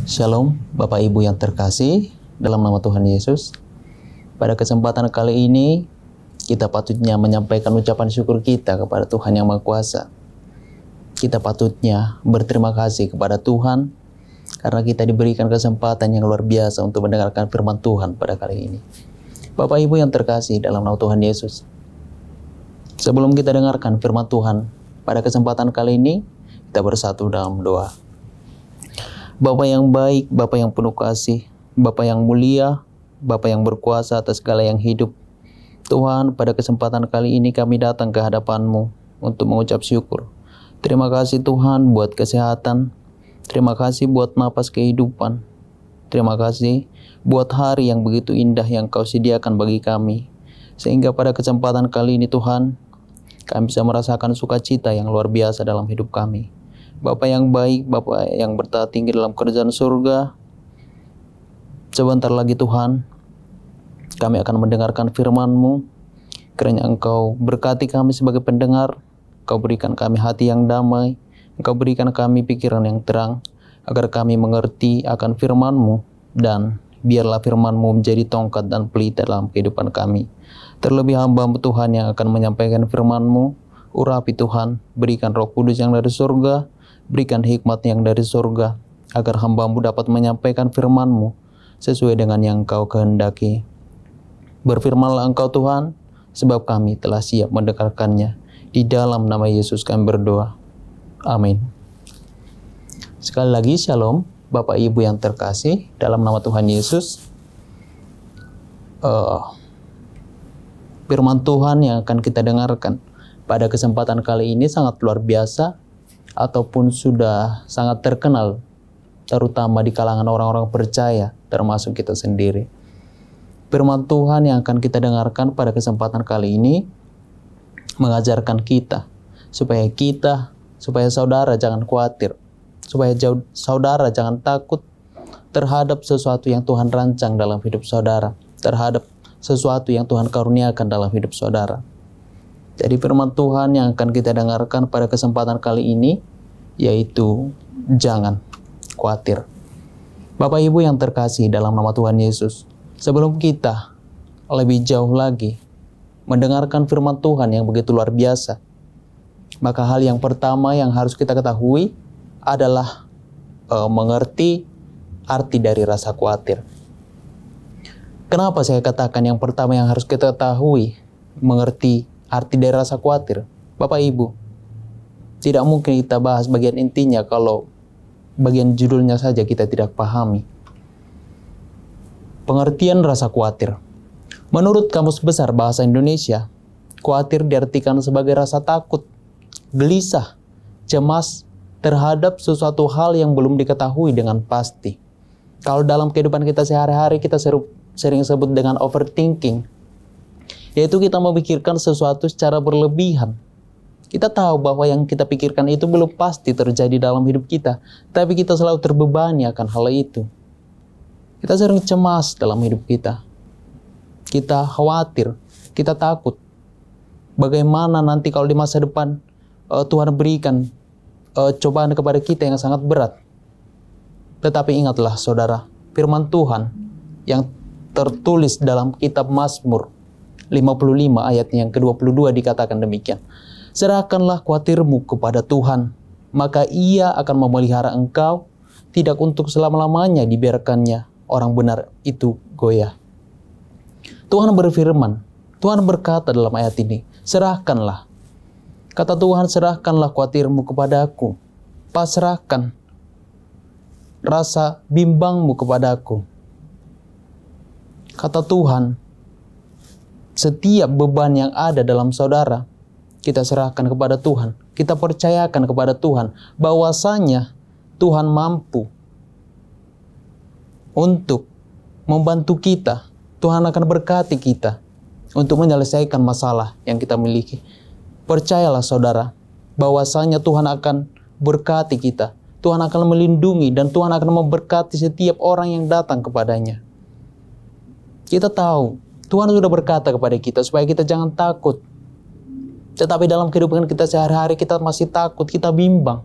Shalom, Bapak Ibu yang terkasih, dalam nama Tuhan Yesus. Pada kesempatan kali ini, kita patutnya menyampaikan ucapan syukur kita kepada Tuhan Yang Maha Kuasa. Kita patutnya berterima kasih kepada Tuhan, karena kita diberikan kesempatan yang luar biasa untuk mendengarkan firman Tuhan pada kali ini. Bapak Ibu yang terkasih dalam nama Tuhan Yesus, sebelum kita dengarkan firman Tuhan pada kesempatan kali ini, kita bersatu dalam doa. Bapa yang baik, Bapa yang penuh kasih, Bapa yang mulia, Bapa yang berkuasa atas segala yang hidup. Tuhan, pada kesempatan kali ini kami datang ke hadapan-Mu untuk mengucap syukur. Terima kasih Tuhan buat kesehatan. Terima kasih buat napas kehidupan. Terima kasih buat hari yang begitu indah yang Kau sediakan bagi kami. Sehingga pada kesempatan kali ini Tuhan, kami bisa merasakan sukacita yang luar biasa dalam hidup kami. Bapa yang baik, Bapa yang bertata tinggi dalam kerajaan surga, sebentar lagi Tuhan, kami akan mendengarkan firman-Mu. Kiranya Engkau berkati kami sebagai pendengar, Engkau berikan kami hati yang damai, Engkau berikan kami pikiran yang terang, agar kami mengerti akan firman-Mu, dan biarlah firman-Mu menjadi tongkat dan pelita dalam kehidupan kami. Terlebih hamba-Mu Tuhan yang akan menyampaikan firman-Mu, urapi Tuhan, berikan Roh Kudus yang dari surga, berikan hikmat yang dari surga, agar hamba-Mu dapat menyampaikan firman-Mu sesuai dengan yang Engkau kehendaki. Berfirmanlah Engkau Tuhan, sebab kami telah siap mendengarkannya. Di dalam nama Yesus kami berdoa. Amin. Sekali lagi shalom, Bapak Ibu yang terkasih, dalam nama Tuhan Yesus. Firman Tuhan yang akan kita dengarkan pada kesempatan kali ini sangat luar biasa, ataupun sudah sangat terkenal, terutama di kalangan orang-orang percaya, termasuk kita sendiri. Firman Tuhan yang akan kita dengarkan pada kesempatan kali ini mengajarkan kita, supaya saudara jangan khawatir, supaya saudara jangan takut terhadap sesuatu yang Tuhan rancang dalam hidup saudara, terhadap sesuatu yang Tuhan karuniakan dalam hidup saudara. Jadi firman Tuhan yang akan kita dengarkan pada kesempatan kali ini, yaitu jangan khawatir. Bapak Ibu yang terkasih dalam nama Tuhan Yesus, sebelum kita lebih jauh lagi mendengarkan firman Tuhan yang begitu luar biasa, maka hal yang pertama yang harus kita ketahui adalah mengerti arti dari rasa khawatir. Kenapa saya katakan yang pertama yang harus kita ketahui, mengerti arti dari rasa khawatir? Bapak Ibu, tidak mungkin kita bahas bagian intinya kalau bagian judulnya saja kita tidak pahami. Pengertian rasa khawatir. Menurut Kamus Besar Bahasa Indonesia, khawatir diartikan sebagai rasa takut, gelisah, cemas terhadap sesuatu hal yang belum diketahui dengan pasti. Kalau dalam kehidupan kita sehari-hari kita sering sebut dengan overthinking, yaitu kita memikirkan sesuatu secara berlebihan. Kita tahu bahwa yang kita pikirkan itu belum pasti terjadi dalam hidup kita, tapi kita selalu terbebani akan hal itu. Kita sering cemas dalam hidup kita. Kita khawatir, kita takut. Bagaimana nanti kalau di masa depan Tuhan berikan cobaan kepada kita yang sangat berat. Tetapi ingatlah saudara, firman Tuhan yang tertulis dalam kitab Mazmur 55 ayat yang ke-22 dikatakan demikian. Serahkanlah khawatirmu kepada Tuhan, maka Ia akan memelihara engkau, tidak untuk selama-lamanya dibiarkannya orang benar itu goyah. Tuhan berfirman, Tuhan berkata dalam ayat ini, serahkanlah. Kata Tuhan, serahkanlah khawatirmu kepadaku, pasrahkan rasa bimbangmu kepadaku. Kata Tuhan, setiap beban yang ada dalam saudara, kita serahkan kepada Tuhan. Kita percayakan kepada Tuhan bahwasanya Tuhan mampu untuk membantu kita. Tuhan akan berkati kita untuk menyelesaikan masalah yang kita miliki. Percayalah saudara, bahwasanya Tuhan akan berkati kita. Tuhan akan melindungi dan Tuhan akan memberkati setiap orang yang datang kepadanya. Kita tahu Tuhan sudah berkata kepada kita supaya kita jangan takut. Tetapi dalam kehidupan kita sehari-hari kita masih takut, kita bimbang.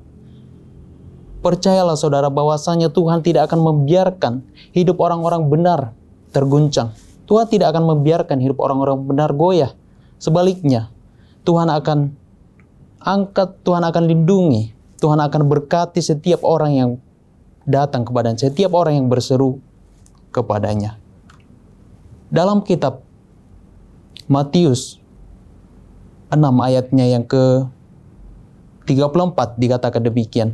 Percayalah saudara bahwasanya Tuhan tidak akan membiarkan hidup orang-orang benar terguncang. Tuhan tidak akan membiarkan hidup orang-orang benar goyah. Sebaliknya, Tuhan akan angkat, Tuhan akan lindungi, Tuhan akan berkati setiap orang yang datang kepadanya, setiap orang yang berseru kepadanya. Dalam kitab Matius 6 ayatnya yang ke-34 dikatakan demikian.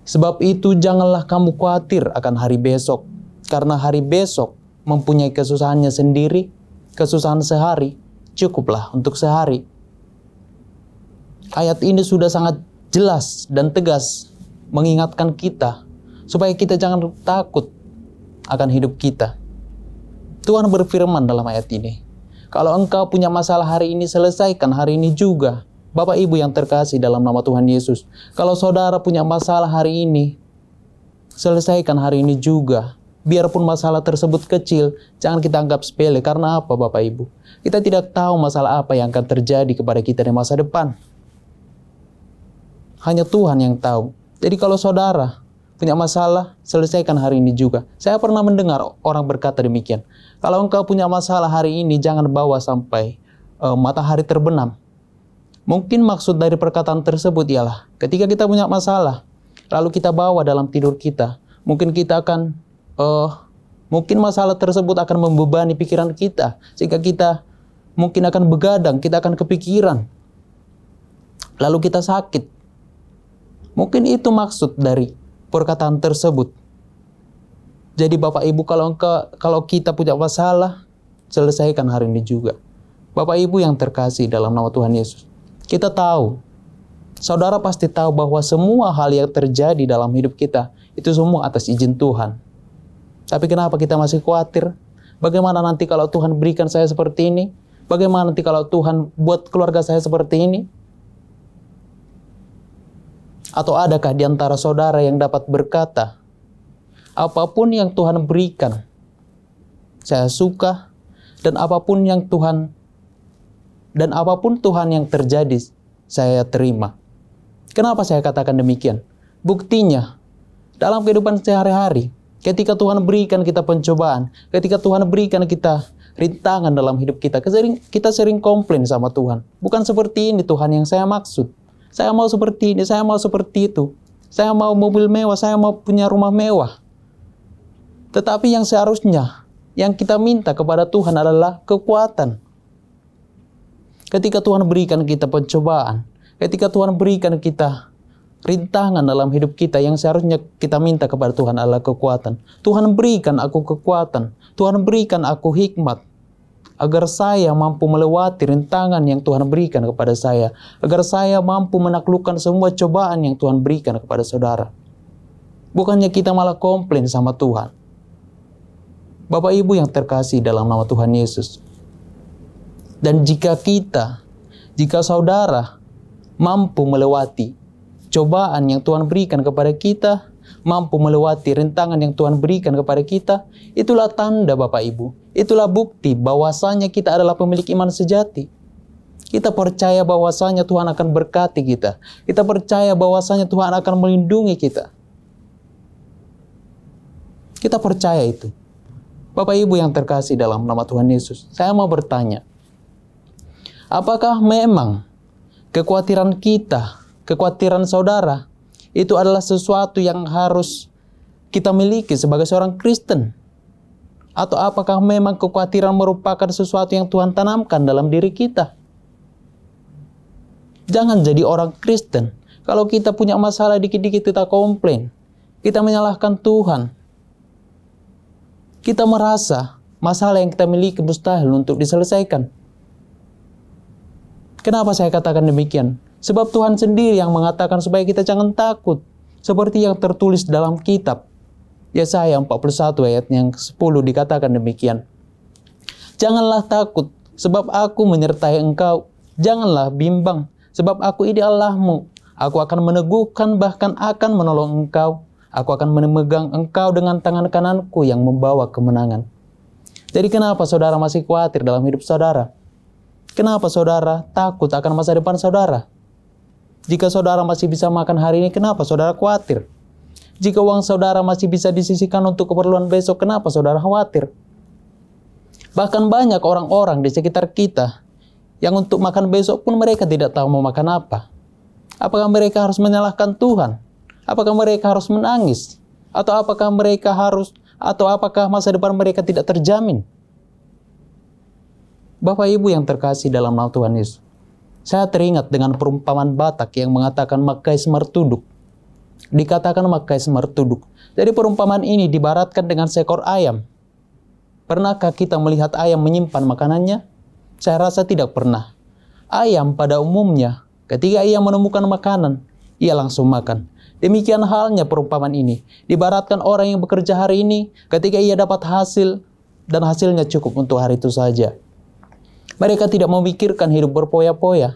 Sebab itu janganlah kamu khawatir akan hari besok, karena hari besok mempunyai kesusahannya sendiri. Kesusahan sehari cukuplah untuk sehari. Ayat ini sudah sangat jelas dan tegas mengingatkan kita supaya kita jangan takut akan hidup kita. Tuhan berfirman dalam ayat ini, kalau engkau punya masalah hari ini, selesaikan hari ini juga. Bapak Ibu yang terkasih dalam nama Tuhan Yesus, kalau saudara punya masalah hari ini, selesaikan hari ini juga. Biarpun masalah tersebut kecil, jangan kita anggap sepele. Karena apa Bapak Ibu? Kita tidak tahu masalah apa yang akan terjadi kepada kita di masa depan. Hanya Tuhan yang tahu. Jadi kalau saudara punya masalah, selesaikan hari ini juga. Saya pernah mendengar orang berkata demikian. Kalau engkau punya masalah hari ini, jangan bawa sampai matahari terbenam. Mungkin maksud dari perkataan tersebut ialah ketika kita punya masalah, lalu kita bawa dalam tidur kita, mungkin kita akan, mungkin masalah tersebut akan membebani pikiran kita, sehingga kita mungkin akan begadang, kita akan kepikiran, lalu kita sakit. Mungkin itu maksud dari perkataan tersebut. Jadi Bapak Ibu, kalau kita punya masalah, selesaikan hari ini juga. Bapak Ibu yang terkasih dalam nama Tuhan Yesus, kita tahu, saudara pasti tahu bahwa semua hal yang terjadi dalam hidup kita, itu semua atas izin Tuhan. Tapi kenapa kita masih khawatir? Bagaimana nanti kalau Tuhan berikan saya seperti ini? Bagaimana nanti kalau Tuhan buat keluarga saya seperti ini? Atau adakah di antara saudara yang dapat berkata, apapun yang Tuhan berikan, saya suka, dan apapun Tuhan yang terjadi, saya terima. Kenapa saya katakan demikian? Buktinya, dalam kehidupan sehari-hari, ketika Tuhan berikan kita pencobaan, ketika Tuhan berikan kita rintangan dalam hidup kita, kita sering komplain sama Tuhan. Bukan seperti ini Tuhan yang saya maksud. Saya mau seperti ini, saya mau seperti itu. Saya mau mobil mewah, saya mau punya rumah mewah. Tetapi yang seharusnya, yang kita minta kepada Tuhan adalah kekuatan. Ketika Tuhan berikan kita pencobaan, ketika Tuhan berikan kita rintangan dalam hidup kita, yang seharusnya kita minta kepada Tuhan adalah kekuatan. Tuhan berikan aku kekuatan, Tuhan berikan aku hikmat, agar saya mampu melewati rintangan yang Tuhan berikan kepada saya, agar saya mampu menaklukkan semua cobaan yang Tuhan berikan kepada saudara. Bukannya kita malah komplain sama Tuhan. Bapak Ibu yang terkasih dalam nama Tuhan Yesus, dan jika saudara mampu melewati cobaan yang Tuhan berikan kepada kita, mampu melewati rintangan yang Tuhan berikan kepada kita, itulah tanda Bapak Ibu, itulah bukti bahwasanya kita adalah pemilik iman sejati. Kita percaya bahwasanya Tuhan akan berkati kita. Kita percaya bahwasanya Tuhan akan melindungi kita. Kita percaya itu. Bapak Ibu yang terkasih dalam nama Tuhan Yesus, saya mau bertanya, apakah memang kekhawatiran kita, kekhawatiran saudara, itu adalah sesuatu yang harus kita miliki sebagai seorang Kristen? Atau apakah memang kekhawatiran merupakan sesuatu yang Tuhan tanamkan dalam diri kita? Jangan jadi orang Kristen. Kalau kita punya masalah dikit-dikit kita komplain, kita menyalahkan Tuhan. Kita merasa masalah yang kita miliki mustahil untuk diselesaikan. Kenapa saya katakan demikian? Sebab Tuhan sendiri yang mengatakan supaya kita jangan takut. Seperti yang tertulis dalam kitab Yesaya 41 ayat yang 10 dikatakan demikian. Janganlah takut, sebab aku menyertai engkau. Janganlah bimbang, sebab aku ini Allahmu. Aku akan meneguhkan, bahkan akan menolong engkau. Aku akan memegang engkau dengan tangan kananku yang membawa kemenangan. Jadi kenapa saudara masih khawatir dalam hidup saudara? Kenapa saudara takut akan masa depan saudara? Jika saudara masih bisa makan hari ini, kenapa saudara khawatir? Jika uang saudara masih bisa disisihkan untuk keperluan besok, kenapa saudara khawatir? Bahkan banyak orang-orang di sekitar kita yang untuk makan besok pun mereka tidak tahu mau makan apa. Apakah mereka harus menyalahkan Tuhan? Apakah mereka harus menangis? Apakah masa depan mereka tidak terjamin? Bapak Ibu yang terkasih dalam nama Tuhan Yesus, saya teringat dengan perumpamaan Batak yang mengatakan makais martuduk. Dikatakan makais martuduk. Jadi perumpamaan ini dibaratkan dengan seekor ayam. Pernahkah kita melihat ayam menyimpan makanannya? Saya rasa tidak pernah. Ayam pada umumnya, ketika ia menemukan makanan, ia langsung makan. Demikian halnya perumpamaan ini. Dibaratkan orang yang bekerja hari ini, ketika ia dapat hasil, dan hasilnya cukup untuk hari itu saja. Mereka tidak memikirkan hidup berpoya-poya.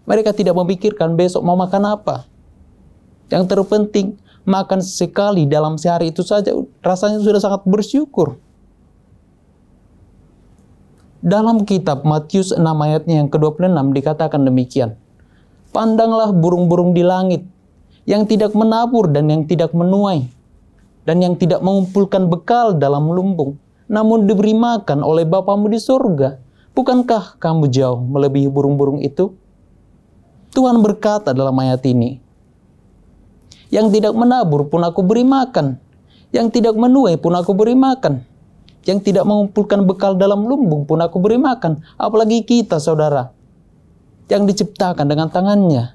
Mereka tidak memikirkan besok mau makan apa. Yang terpenting, makan sekali dalam sehari itu saja rasanya sudah sangat bersyukur. Dalam kitab Matius 6 ayatnya yang ke-26 dikatakan demikian. Pandanglah burung-burung di langit, yang tidak menabur dan yang tidak menuai, dan yang tidak mengumpulkan bekal dalam lumbung, namun diberi makan oleh Bapamu di surga. Bukankah kamu jauh melebihi burung-burung itu? Tuhan berkata dalam ayat ini, yang tidak menabur pun aku beri makan, yang tidak menuai pun aku beri makan, yang tidak mengumpulkan bekal dalam lumbung pun aku beri makan. Apalagi kita, saudara, yang diciptakan dengan tangannya,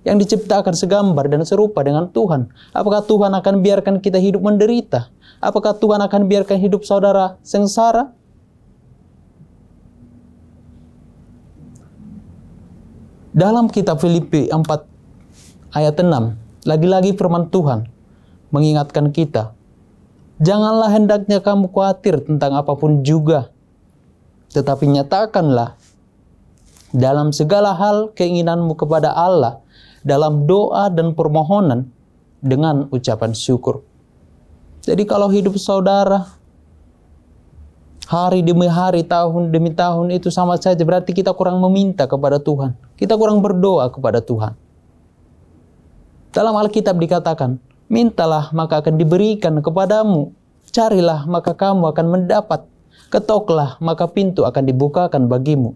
yang diciptakan segambar dan serupa dengan Tuhan. Apakah Tuhan akan biarkan kita hidup menderita? Apakah Tuhan akan biarkan hidup saudara sengsara? Dalam kitab Filipi 4 ayat 6, lagi-lagi firman Tuhan mengingatkan kita, janganlah hendaknya kamu khawatir tentang apapun juga, tetapi nyatakanlah dalam segala hal keinginanmu kepada Allah, dalam doa dan permohonan dengan ucapan syukur. Jadi kalau hidup saudara hari demi hari, tahun demi tahun itu sama saja, berarti kita kurang meminta kepada Tuhan. Kita kurang berdoa kepada Tuhan. Dalam Alkitab dikatakan, mintalah maka akan diberikan kepadamu. Carilah maka kamu akan mendapat. Ketoklah maka pintu akan dibukakan bagimu.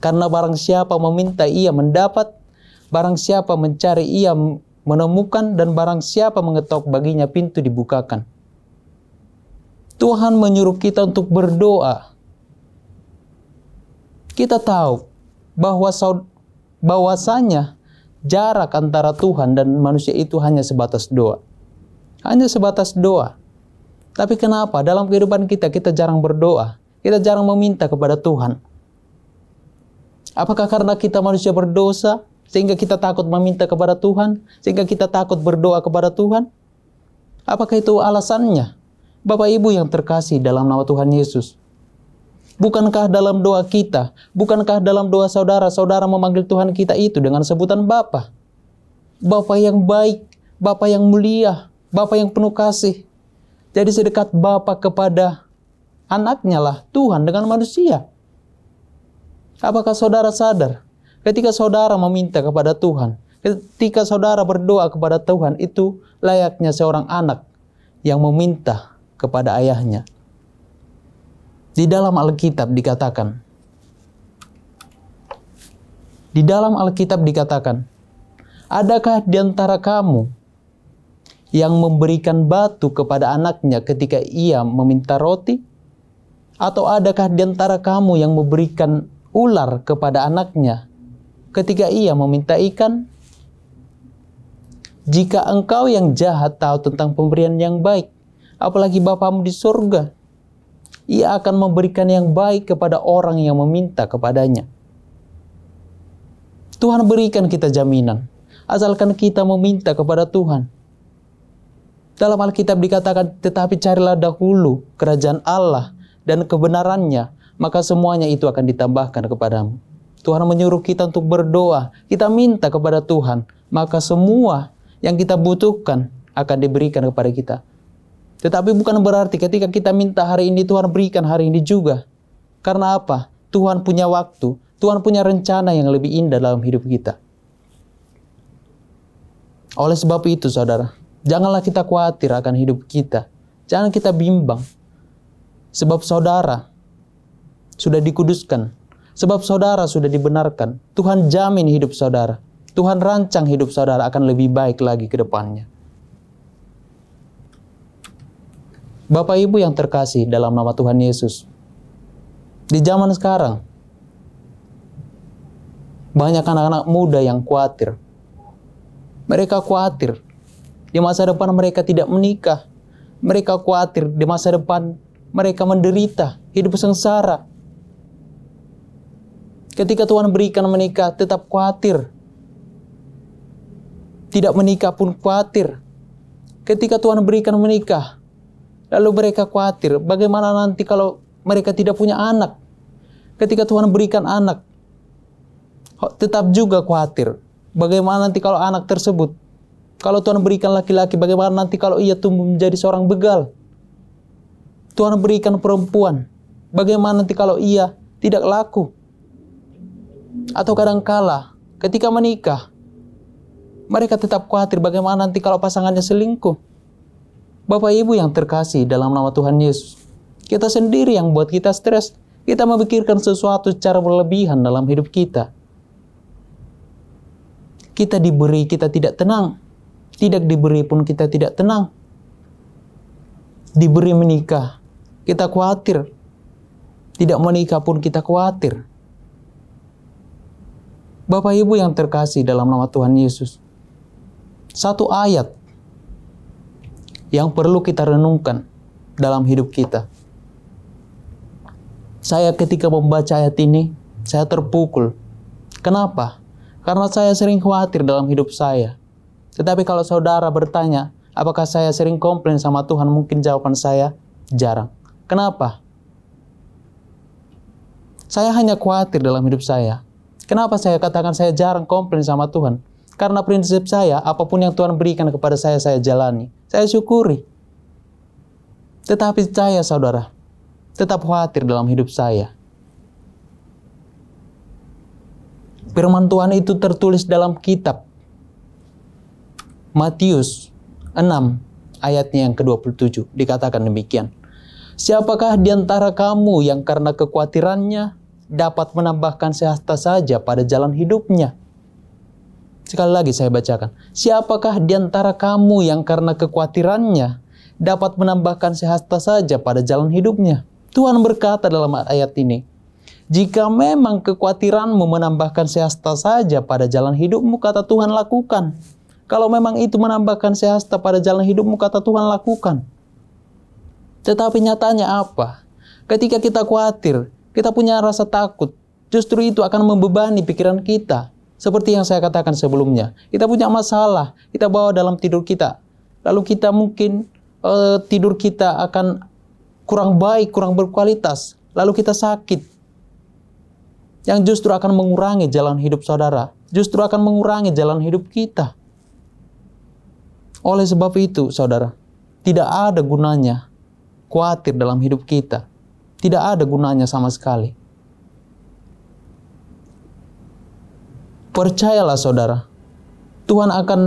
Karena barang siapa meminta ia mendapat, barang siapa mencari ia menemukan, dan barang siapa mengetok baginya pintu dibukakan. Tuhan menyuruh kita untuk berdoa. Kita tahu bahwasanya jarak antara Tuhan dan manusia itu hanya sebatas doa. Hanya sebatas doa. Tapi kenapa dalam kehidupan kita jarang berdoa? Kita jarang meminta kepada Tuhan. Apakah karena kita manusia berdosa sehingga kita takut meminta kepada Tuhan? Sehingga kita takut berdoa kepada Tuhan? Apakah itu alasannya? Bapak Ibu yang terkasih dalam nama Tuhan Yesus, bukankah dalam doa kita, bukankah dalam doa saudara-saudara memanggil Tuhan kita itu dengan sebutan Bapa? Bapa yang baik, Bapa yang mulia, Bapa yang penuh kasih. Jadi sedekat Bapa kepada anaknya lah Tuhan dengan manusia. Apakah saudara sadar? Ketika saudara meminta kepada Tuhan, ketika saudara berdoa kepada Tuhan, itu layaknya seorang anak yang meminta kepada ayahnya. Di dalam Alkitab dikatakan, adakah di antara kamu yang memberikan batu kepada anaknya ketika ia meminta roti? Atau adakah di antara kamu yang memberikan ular kepada anaknya ketika ia meminta ikan? Jika engkau yang jahat tahu tentang pemberian yang baik, apalagi Bapamu di surga, ia akan memberikan yang baik kepada orang yang meminta kepadanya. Tuhan berikan kita jaminan, asalkan kita meminta kepada Tuhan. Dalam Alkitab dikatakan, tetapi carilah dahulu kerajaan Allah dan kebenarannya, maka semuanya itu akan ditambahkan kepadamu. Tuhan menyuruh kita untuk berdoa, kita minta kepada Tuhan, maka semua yang kita butuhkan akan diberikan kepada kita. Tetapi bukan berarti ketika kita minta hari ini, Tuhan berikan hari ini juga. Karena apa? Tuhan punya waktu, Tuhan punya rencana yang lebih indah dalam hidup kita. Oleh sebab itu, saudara, Janganlah kita khawatir akan hidup kita. Jangan kita bimbang. Sebab saudara sudah dikuduskan. Sebab saudara sudah dibenarkan. Tuhan jamin hidup saudara. Tuhan rancang hidup saudara akan lebih baik lagi ke depannya. Bapak Ibu yang terkasih dalam nama Tuhan Yesus. Di zaman sekarang, banyak anak-anak muda yang khawatir. Mereka khawatir di masa depan mereka tidak menikah. Mereka khawatir di masa depan mereka menderita, hidup sengsara. Ketika Tuhan berikan menikah, tetap khawatir. Tidak menikah pun khawatir. Ketika Tuhan berikan menikah, lalu mereka khawatir, bagaimana nanti kalau mereka tidak punya anak? Ketika Tuhan berikan anak, tetap juga khawatir. Bagaimana nanti kalau anak tersebut, kalau Tuhan berikan laki-laki, bagaimana nanti kalau ia tumbuh menjadi seorang begal? Tuhan berikan perempuan, bagaimana nanti kalau ia tidak laku? Atau kadangkala ketika menikah, mereka tetap khawatir bagaimana nanti kalau pasangannya selingkuh. Bapak Ibu yang terkasih dalam nama Tuhan Yesus, kita sendiri yang buat kita stres. Kita memikirkan sesuatu secara berlebihan dalam hidup kita. Kita diberi, kita tidak tenang. Tidak diberi pun kita tidak tenang. Diberi menikah, kita khawatir. Tidak menikah pun kita khawatir. Bapak Ibu yang terkasih dalam nama Tuhan Yesus, satu ayat yang perlu kita renungkan dalam hidup kita. Saya ketika membaca ayat ini, saya terpukul. Kenapa? Karena saya sering khawatir dalam hidup saya. Tetapi kalau saudara bertanya, apakah saya sering komplain sama Tuhan? Mungkin jawaban saya, jarang. Kenapa? Saya hanya khawatir dalam hidup saya. Kenapa saya katakan saya jarang komplain sama Tuhan? Karena prinsip saya, apapun yang Tuhan berikan kepada saya jalani. Saya syukuri. Tetapi saya, saudara, tetap khawatir dalam hidup saya. Firman Tuhan itu tertulis dalam kitab Matius 6 ayatnya yang ke-27. Dikatakan demikian. Siapakah di antara kamu yang karena kekhawatirannya dapat menambahkan sehasta saja pada jalan hidupnya? Sekali lagi saya bacakan. Siapakah di antara kamu yang karena kekhawatirannya dapat menambahkan sehasta saja pada jalan hidupnya? Tuhan berkata dalam ayat ini, jika memang kekhawatiranmu menambahkan sehasta saja pada jalan hidupmu, kata Tuhan, lakukan. Kalau memang itu menambahkan sehasta pada jalan hidupmu, kata Tuhan, lakukan. Tetapi nyatanya apa? Ketika kita khawatir, kita punya rasa takut, justru itu akan membebani pikiran kita. Seperti yang saya katakan sebelumnya, kita punya masalah, kita bawa dalam tidur kita. Lalu kita mungkin tidur kita akan kurang baik, kurang berkualitas. Lalu kita sakit. Yang justru akan mengurangi jalan hidup saudara. Justru akan mengurangi jalan hidup kita. Oleh sebab itu, saudara, tidak ada gunanya khawatir dalam hidup kita. Tidak ada gunanya sama sekali. Percayalah, saudara, Tuhan akan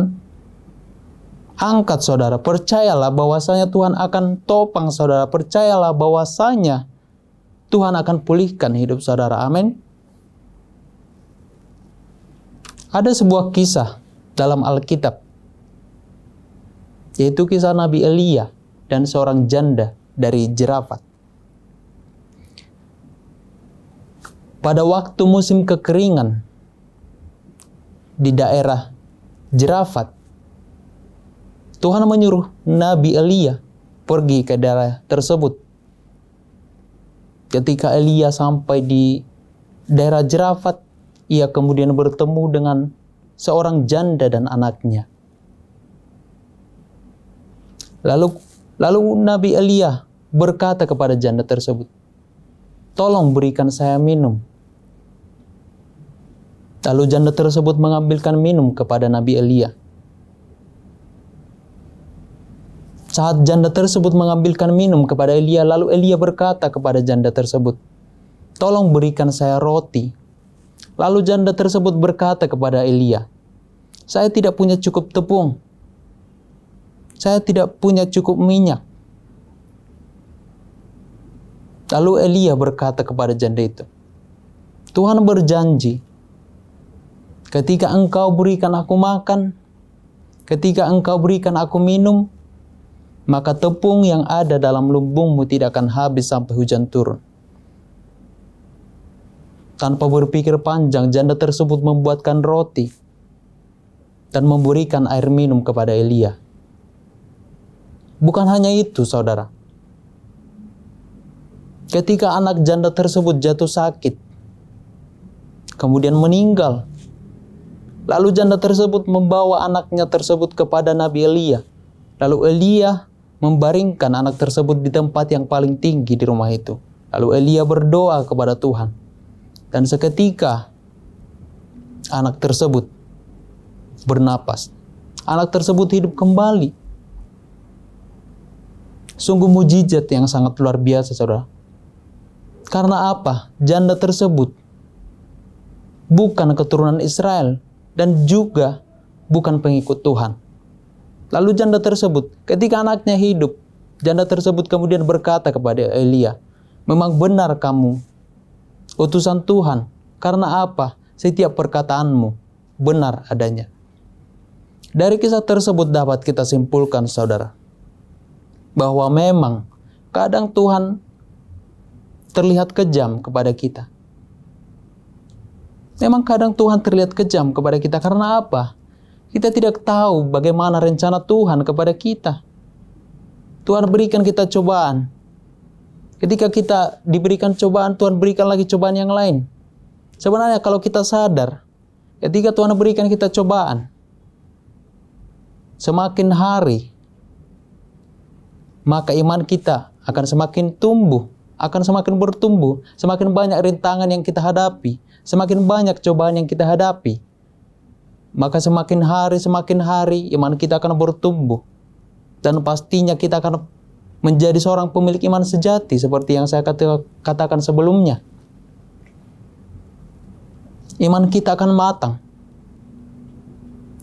angkat saudara. Percayalah bahwasanya Tuhan akan topang saudara. Percayalah bahwasanya Tuhan akan pulihkan hidup saudara. Amin. Ada sebuah kisah dalam Alkitab, yaitu kisah Nabi Elia dan seorang janda dari Zarefat. Pada waktu musim kekeringan di daerah Zarefat, Tuhan menyuruh Nabi Elia pergi ke daerah tersebut. Ketika Elia sampai di daerah Zarefat, ia kemudian bertemu dengan seorang janda dan anaknya. Lalu Nabi Elia berkata kepada janda tersebut, tolong berikan saya minum. Lalu janda tersebut mengambilkan minum kepada Nabi Elia. Saat janda tersebut mengambilkan minum kepada Elia, lalu Elia berkata kepada janda tersebut, tolong berikan saya roti. Lalu janda tersebut berkata kepada Elia, saya tidak punya cukup tepung. saya tidak punya cukup minyak. Lalu Elia berkata kepada janda itu, Tuhan berjanji, ketika engkau berikan aku makan, ketika engkau berikan aku minum, maka tepung yang ada dalam lumbungmu tidak akan habis sampai hujan turun. Tanpa berpikir panjang, janda tersebut membuatkan roti dan memberikan air minum kepada Elia. Bukan hanya itu, saudara. Ketika anak janda tersebut jatuh sakit, kemudian meninggal, lalu janda tersebut membawa anaknya tersebut kepada Nabi Elia. Lalu Elia membaringkan anak tersebut di tempat yang paling tinggi di rumah itu. Lalu Elia berdoa kepada Tuhan. Dan seketika anak tersebut bernapas. Anak tersebut hidup kembali. Sungguh mujizat yang sangat luar biasa, saudara. Karena apa? Janda tersebut bukan keturunan Israel dan juga bukan pengikut Tuhan. Lalu janda tersebut, ketika anaknya hidup, janda tersebut kemudian berkata kepada Elia, memang benar kamu, utusan Tuhan. Karena apa? Setiap perkataanmu benar adanya. Dari kisah tersebut dapat kita simpulkan, saudara, bahwa memang kadang Tuhan terlihat kejam kepada kita. Memang kadang Tuhan terlihat kejam kepada kita. Karena apa? Kita tidak tahu bagaimana rencana Tuhan kepada kita. Tuhan berikan kita cobaan. Ketika kita diberikan cobaan, Tuhan berikan lagi cobaan yang lain. Sebenarnya kalau kita sadar, ketika Tuhan berikan kita cobaan, semakin hari, maka iman kita akan semakin tumbuh, akan semakin bertumbuh, semakin banyak rintangan yang kita hadapi, semakin banyak cobaan yang kita hadapi, maka semakin hari iman kita akan bertumbuh, dan pastinya kita akan menjadi seorang pemilik iman sejati seperti yang saya katakan sebelumnya. Iman kita akan matang,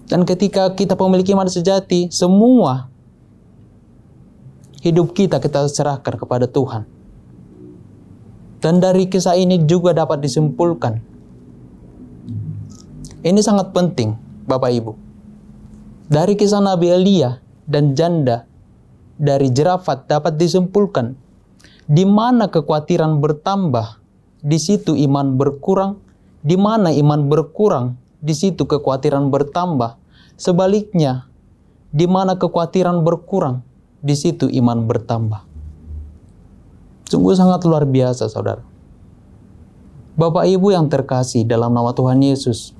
dan ketika kita memiliki iman sejati, semua hidup kita serahkan kepada Tuhan. Dan dari kisah ini juga dapat disimpulkan, ini sangat penting, Bapak Ibu. Dari kisah Nabi Elia dan janda dari Zarefat dapat disimpulkan, di mana kekhawatiran bertambah, di situ iman berkurang. Di mana iman berkurang, di situ kekhawatiran bertambah. Sebaliknya, di mana kekhawatiran berkurang, di situ iman bertambah. Sungguh sangat luar biasa, saudara. Bapak Ibu yang terkasih dalam nama Tuhan Yesus.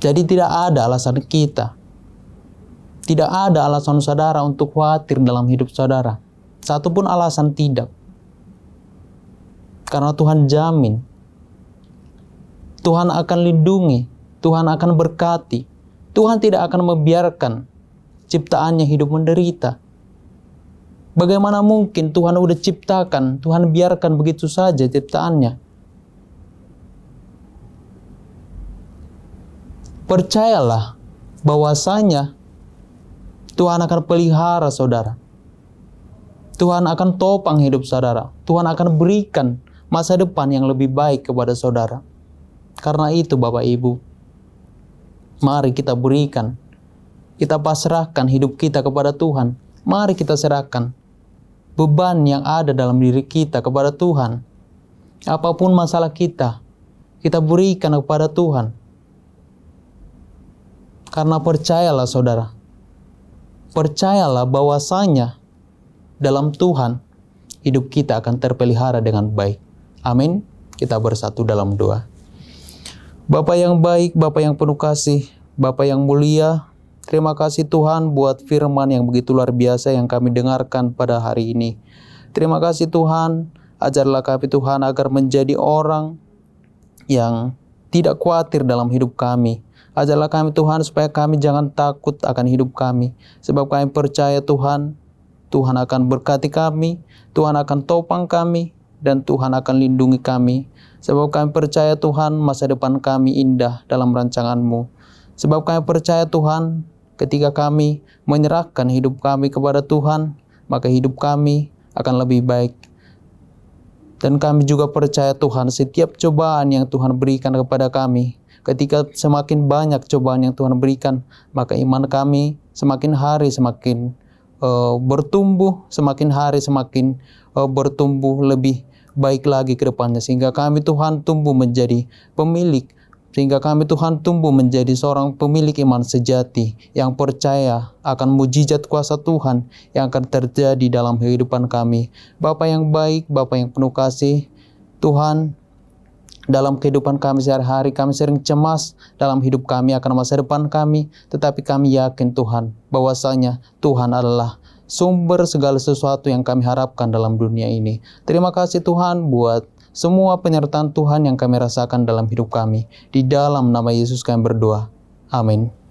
Jadi tidak ada alasan kita, tidak ada alasan saudara untuk khawatir dalam hidup saudara. Satupun alasan tidak. Karena Tuhan jamin, Tuhan akan lindungi, Tuhan akan berkati. Tuhan tidak akan membiarkan ciptaannya hidup menderita. Bagaimana mungkin Tuhan udah ciptakan, Tuhan biarkan begitu saja ciptaannya? Percayalah bahwasanya Tuhan akan pelihara saudara. Tuhan akan topang hidup saudara. Tuhan akan berikan masa depan yang lebih baik kepada saudara. Karena itu Bapak Ibu, mari kita berikan, kita pasrahkan hidup kita kepada Tuhan. Mari kita serahkan beban yang ada dalam diri kita kepada Tuhan. Apapun masalah kita berikan kepada Tuhan. Karena percayalah saudara, percayalah bahwasanya dalam Tuhan hidup kita akan terpelihara dengan baik. Amin. Kita bersatu dalam doa. Bapa yang baik, Bapa yang penuh kasih, Bapa yang mulia, terima kasih Tuhan buat firman yang begitu luar biasa yang kami dengarkan pada hari ini. Terima kasih Tuhan, ajarlah kami Tuhan agar menjadi orang yang tidak khawatir dalam hidup kami. Ajarlah kami Tuhan supaya kami jangan takut akan hidup kami. Sebab kami percaya Tuhan, Tuhan akan berkati kami, Tuhan akan topang kami, dan Tuhan akan lindungi kami. Sebab kami percaya Tuhan, masa depan kami indah dalam rancangan-Mu. Sebab kami percaya Tuhan, ketika kami menyerahkan hidup kami kepada Tuhan, maka hidup kami akan lebih baik. Dan kami juga percaya Tuhan, setiap cobaan yang Tuhan berikan kepada kami, ketika semakin banyak cobaan yang Tuhan berikan, maka iman kami semakin hari semakin bertumbuh, semakin hari semakin bertumbuh lebih baik lagi ke depannya. Sehingga kami Tuhan tumbuh menjadi pemilik, sehingga kami Tuhan tumbuh menjadi seorang pemilik iman sejati yang percaya akan mujizat kuasa Tuhan yang akan terjadi dalam kehidupan kami. Bapa yang baik, Bapa yang penuh kasih, Tuhan, dalam kehidupan kami sehari-hari kami sering cemas dalam hidup kami akan masa depan kami, tetapi kami yakin Tuhan bahwasanya Tuhan adalah sumber segala sesuatu yang kami harapkan dalam dunia ini. Terima kasih Tuhan buat semua penyertaan Tuhan yang kami rasakan dalam hidup kami. Di dalam nama Yesus kami berdoa. Amin.